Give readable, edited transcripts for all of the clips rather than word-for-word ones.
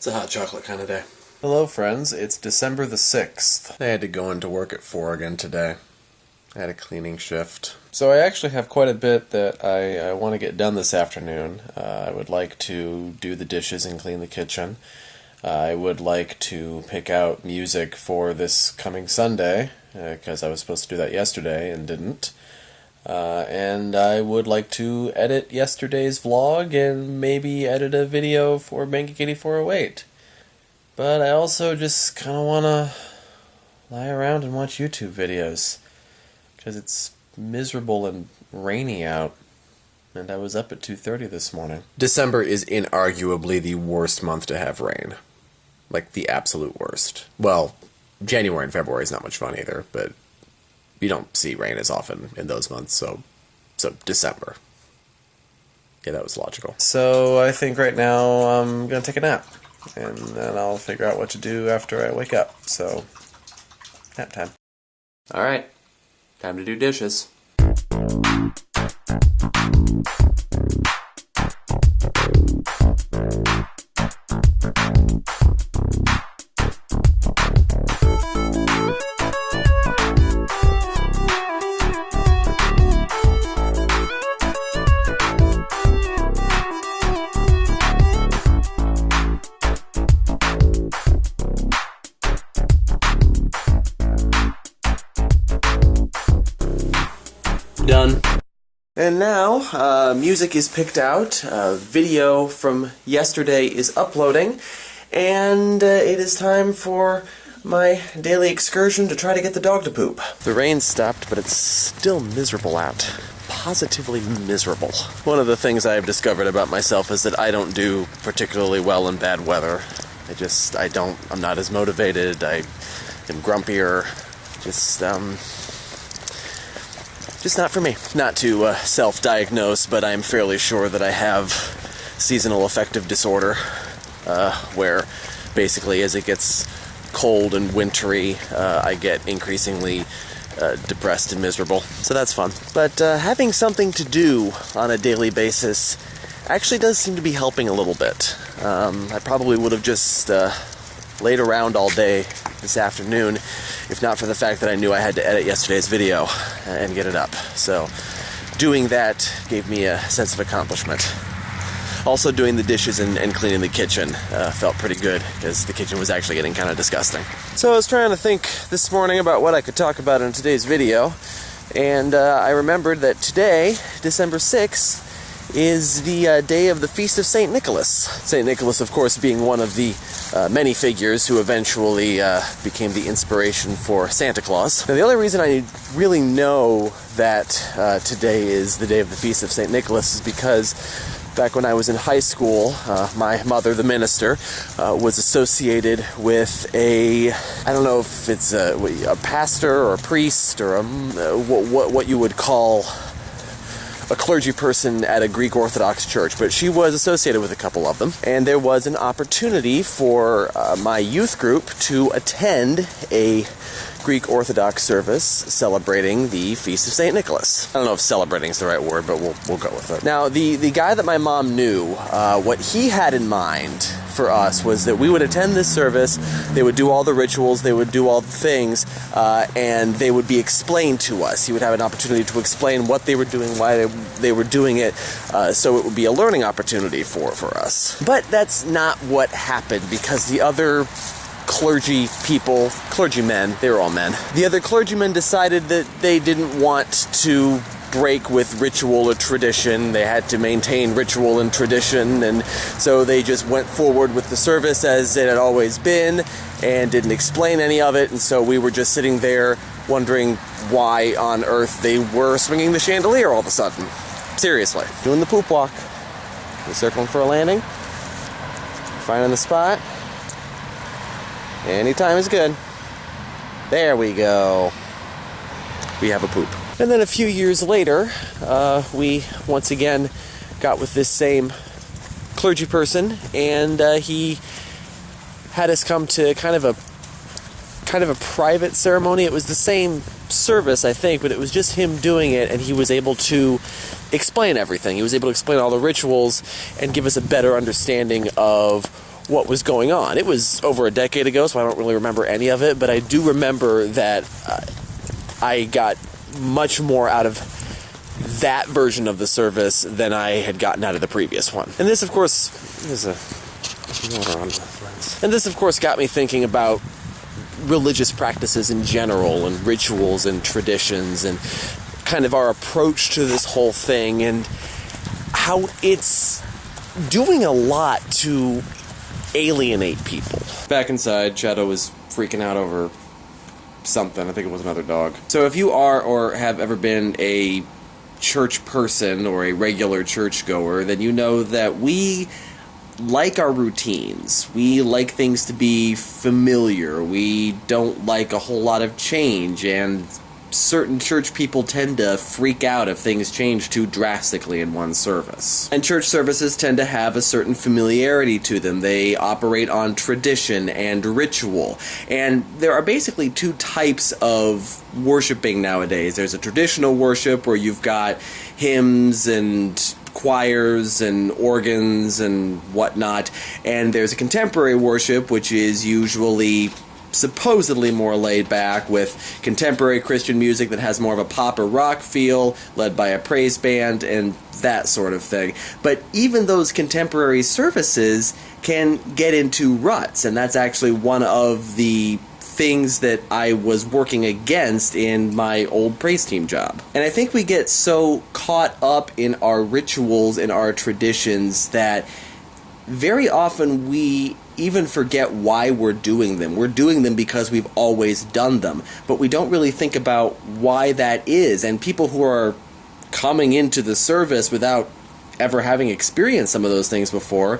It's a hot chocolate kind of day. Hello friends, it's December the 6th. I had to go into work at 4 again today. I had a cleaning shift. So I actually have quite a bit that I want to get done this afternoon. I would like to do the dishes and clean the kitchen. I would like to pick out music for this coming Sunday, because I was supposed to do that yesterday and didn't. And I would like to edit yesterday's vlog and maybe edit a video for Banking 8408. But I also just kind of want to lie around and watch YouTube videos, because it's miserable and rainy out, and I was up at 2:30 this morning. December is inarguably the worst month to have rain. Like, the absolute worst. Well, January and February is not much fun either, but you don't see rain as often in those months, so December. Yeah, that was logical. So I think right now I'm going to take a nap, and then I'll figure out what to do after I wake up, so nap time. Alright, time to do dishes. Done. And now, music is picked out, video from yesterday is uploading, and it is time for my daily excursion to try to get the dog to poop. The rain stopped, but it's still miserable out. Positively miserable. One of the things I've discovered about myself is that I don't do particularly well in bad weather. I'm not as motivated, I am grumpier, just not for me. Not to self-diagnose, but I'm fairly sure that I have seasonal affective disorder, where basically as it gets cold and wintry, I get increasingly depressed and miserable. So that's fun. But having something to do on a daily basis actually does seem to be helping a little bit. I probably would have just laid around all day this afternoon if not for the fact that I knew I had to edit yesterday's video and get it up. So doing that gave me a sense of accomplishment. Also doing the dishes and cleaning the kitchen felt pretty good, because the kitchen was actually getting kind of disgusting. So I was trying to think this morning about what I could talk about in today's video, and I remembered that today, December 6th, is the day of the Feast of St. Nicholas. St. Nicholas, of course, being one of the many figures who eventually became the inspiration for Santa Claus. Now, the only reason I really know that today is the day of the Feast of St. Nicholas is because back when I was in high school, my mother, the minister, was associated with I don't know if it's a pastor or a priest or what you would call a clergy person at a Greek Orthodox church, but she was associated with a couple of them, and there was an opportunity for my youth group to attend a Greek Orthodox service celebrating the Feast of St. Nicholas. I don't know if celebrating is the right word, but we'll go with it. Now, the guy that my mom knew, what he had in mind for us was that we would attend this service, they would do all the rituals, they would do all the things, and they would be explained to us. He would have an opportunity to explain what they were doing, why they were doing it, so it would be a learning opportunity for us. But that's not what happened, because the other clergymen, they were all men. The other clergymen decided that they didn't want to break with ritual or tradition. They had to maintain ritual and tradition, and so they just went forward with the service as it had always been and didn't explain any of it, and so we were just sitting there wondering why on earth they were swinging the chandelier all of a sudden. Seriously. Doing the poop walk. We're circling for a landing. Finding the spot. Anytime is good. There we go. We have a poop. And then a few years later, we once again got with this same clergy person, and he had us come to kind of a private ceremony. It was the same service, I think, but it was just him doing it, and he was able to explain everything. He was able to explain all the rituals and give us a better understanding of what was going on. It was over a decade ago, so I don't really remember any of it, but I do remember that I got much more out of that version of the service than I had gotten out of the previous one. And this, of course, got me thinking about religious practices in general, and rituals and traditions, and kind of our approach to this whole thing, and how it's doing a lot to alienate people. Back inside, Shadow was freaking out over something. I think it was another dog. So if you are or have ever been a church person or a regular churchgoer, then you know that we like our routines. We like things to be familiar. We don't like a whole lot of change, and certain church people tend to freak out if things change too drastically in one service. And church services tend to have a certain familiarity to them. They operate on tradition and ritual. And there are basically two types of worshiping nowadays. There's a traditional worship where you've got hymns and choirs and organs and whatnot, and there's a contemporary worship, which is usually supposedly more laid back, with contemporary Christian music that has more of a pop or rock feel, led by a praise band and that sort of thing. But even those contemporary services can get into ruts, and that's actually one of the things that I was working against in my old praise team job. And I think we get so caught up in our rituals and our traditions that very often we even forget why we're doing them. We're doing them because we've always done them, but we don't really think about why that is. And people who are coming into the service without ever having experienced some of those things before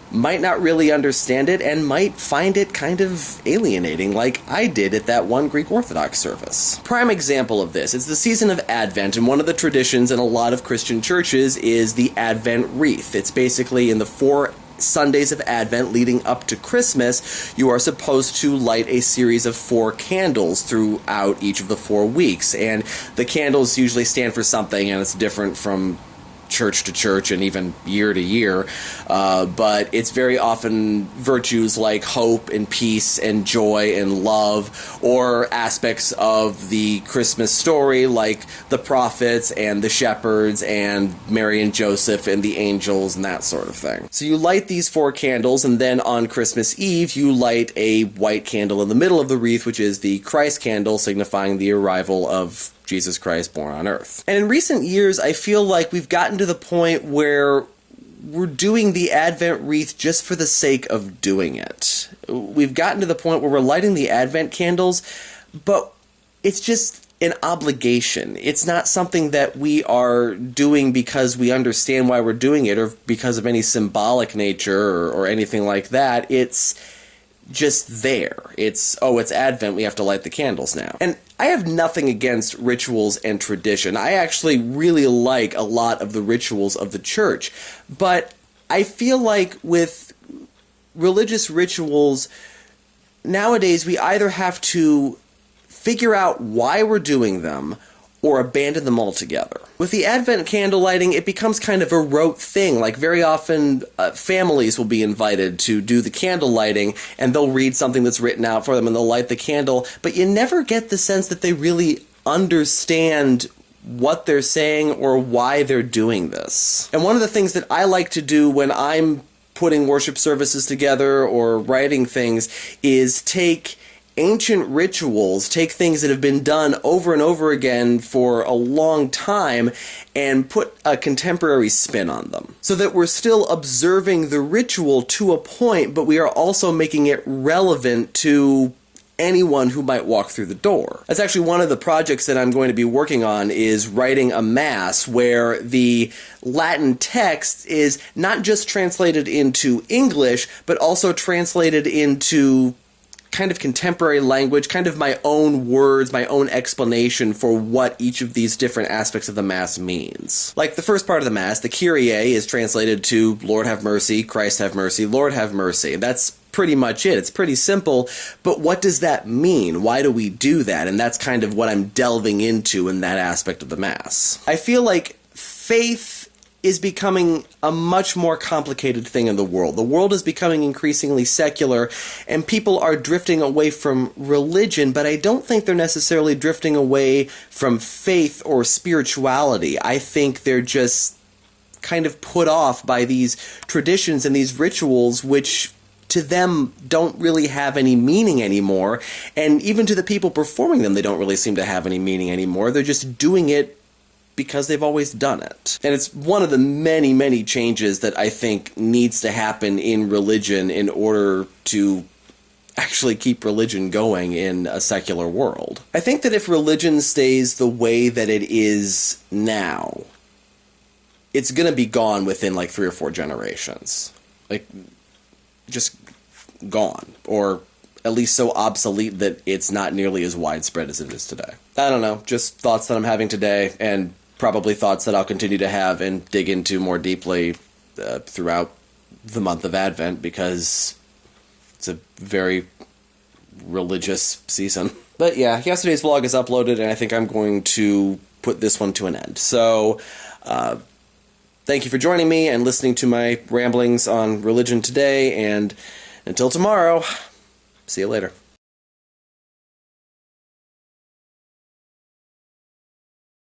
might not really understand it and might find it kind of alienating, like I did at that one Greek Orthodox service. Prime example of this, it's the season of Advent, and one of the traditions in a lot of Christian churches is the Advent wreath. It's basically in the 4 Sundays of Advent leading up to Christmas, you are supposed to light a series of 4 candles throughout each of the 4 weeks, and the candles usually stand for something, and it's different from church to church and even year to year, but it's very often virtues like hope and peace and joy and love, or aspects of the Christmas story like the prophets and the shepherds and Mary and Joseph and the angels and that sort of thing. So you light these 4 candles, and then on Christmas Eve you light a white candle in the middle of the wreath, which is the Christ candle, signifying the arrival of Jesus Christ born on earth. And in recent years, I feel like we've gotten to the point where we're doing the Advent wreath just for the sake of doing it. We've gotten to the point where we're lighting the Advent candles, but it's just an obligation. It's not something that we are doing because we understand why we're doing it or because of any symbolic nature or anything like that. It's just there. It's Advent, we have to light the candles now. And I have nothing against rituals and tradition. I actually really like a lot of the rituals of the church. But I feel like with religious rituals, nowadays we either have to figure out why we're doing them or abandon them altogether. With the Advent candle lighting, it becomes kind of a rote thing. Like, very often, families will be invited to do the candle lighting, and they'll read something that's written out for them, and they'll light the candle, but you never get the sense that they really understand what they're saying or why they're doing this. And one of the things that I like to do when I'm putting worship services together or writing things is take ancient rituals, take things that have been done over and over again for a long time, and put a contemporary spin on them. So that we're still observing the ritual to a point, but we are also making it relevant to anyone who might walk through the door. That's actually one of the projects that I'm going to be working on, is writing a Mass where the Latin text is not just translated into English, but also translated into kind of contemporary language, kind of my own words, my own explanation for what each of these different aspects of the Mass means. Like the first part of the Mass, the Kyrie, is translated to Lord have mercy, Christ have mercy, Lord have mercy. That's pretty much it. It's pretty simple, but what does that mean? Why do we do that? And that's kind of what I'm delving into in that aspect of the Mass. I feel like faith is becoming a much more complicated thing in the world. The world is becoming increasingly secular, and people are drifting away from religion, but I don't think they're necessarily drifting away from faith or spirituality. I think they're just kind of put off by these traditions and these rituals, which to them don't really have any meaning anymore, and even to the people performing them, they don't really seem to have any meaning anymore. They're just doing it because they've always done it. And it's one of the many, many changes that I think needs to happen in religion in order to actually keep religion going in a secular world. I think that if religion stays the way that it is now, it's going to be gone within like 3 or 4 generations. Like, just gone. Or at least so obsolete that it's not nearly as widespread as it is today. I don't know, just thoughts that I'm having today, and probably thoughts that I'll continue to have and dig into more deeply throughout the month of Advent, because it's a very religious season. But yeah, yesterday's vlog is uploaded, and I think I'm going to put this one to an end. So, thank you for joining me and listening to my ramblings on religion today, and until tomorrow, see you later.